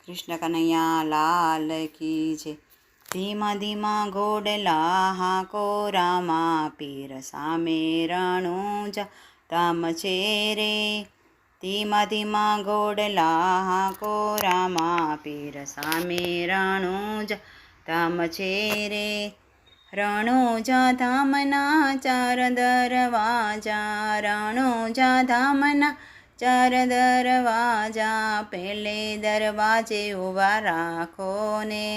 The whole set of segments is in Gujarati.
કૃષ્ણ કનૈયા લાલ કી જય। ધીમા ધીમા ઘોડલા હાંકો રામા પીર સામે રણુજા ધામ છે રે। ધીમા ધીમા ઘોડલા હાંકો રામા પીર સામે રણુજા ધામ છે રે। રણુજા ધામના ચાર દરવાજા, રણુજા ધામના ચાર દરવાજા, પેલે દરવાજે ઊભા રાખો ને,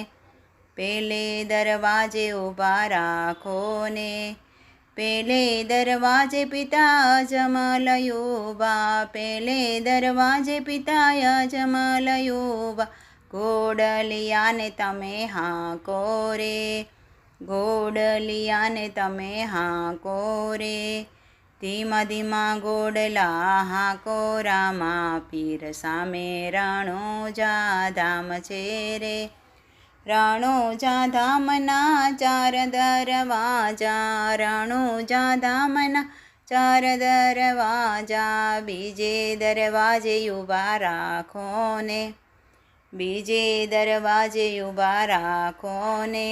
પેલે દરવાજે ઊભા રાખો ને। પેલે દરવાજે પિતા અજમલ ઊભા, પેલે દરવાજે પિતા અજમલ ઊભા। ઘોડલિયાને તમે હાંકો રે, ઘોડલિયાને તમે હાંકો રે। ધીમા ધીમા ઘોડલા હાંકો રામા પીર સામે રણુજા ધામ છે રે। રણુજા ધામના ચાર દરવાજા, રણુજા ધામના ચાર દરવાજા, બીજે દરવાજે ઊભા રાખો ને, બીજે દરવાજે ઊભા રાખો ને।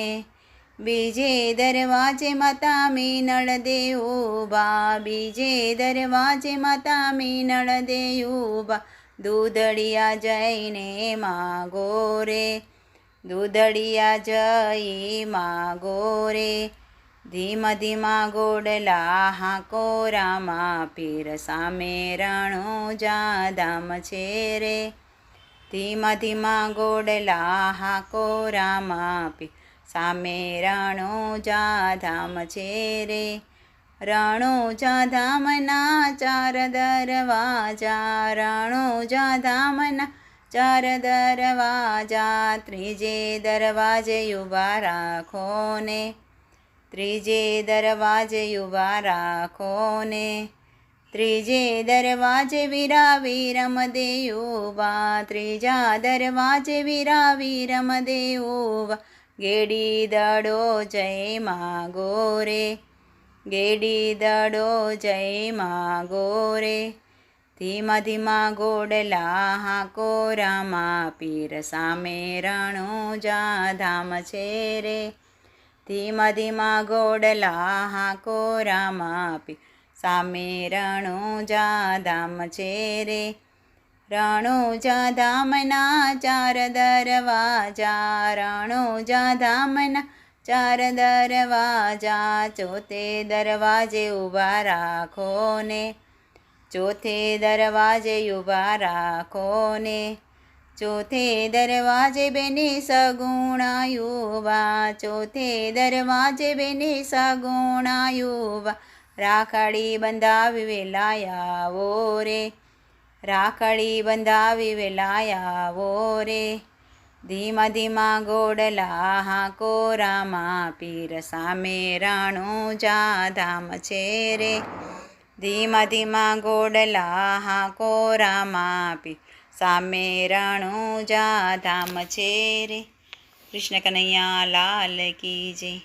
બીજે દરવાજે માતા મીનળ દે ઊભા, બીજે દરવાજે માતા મીનળ દે ઊભા। દૂધળિયા જઈને માગો રે, દૂધળિયા જઈ માગો રે। ધીમા ધીમા ઘોડલા હાંકો રામા પીર સામે રણુજા ધામ છે રે। ધીમા ધીમા ઘોડલા હાંકો રામા પીર સામે રણુજા ધામ છે રે। રણુજા ધામના ચાર દરવાજા, રણુજા ધામના ચાર દરવાજા, ત્રીજે દરવાજે ઊભા રાખો ને, ત્રીજે દરવાજે ઊભા રાખો ને। ત્રીજે દરવાજે વીરા વીરમ દે ઊભા, ત્રીજા દરવાજે વીરા વીરમ દે ઊભા। ગેડી દડો જય માગો રે, ગેડી દડો જય માગો રે। ધીમા ધીમા ઘોડલા હાંકો રામા પીર સામે રણુજા ધામ છે રે। ધીમા ધીમા ઘોડલા હાંકો રામા પીર સામે રણુજા ધામ છે રે। રણુજા ધામના ચાર દરવાજા, રણુજા ધામના ચાર દરવાજા, ચોથે દરવાજે ઊભા રાખો ને, ચોથે દરવાજે ઊભા રાખો ને। ચોથે દરવાજે બેને સગુણા ઊભા, ચોથે દરવાજે બેને સગુણા ઊભા। રાખડી બંધાવી વેલા આવો રે, રાખડી બંધાવી વેલા આવો રે। ધીમા ધીમા ઘોડલા હાંકો રામા પીર સામે રણુજા ધામ છે રે। ધીમા ધીમા ઘોડલા હાંકો રામા પીર સામે રણુજા ધામ છે રે। કૃષ્ણ કનૈયા લાલ કી જય।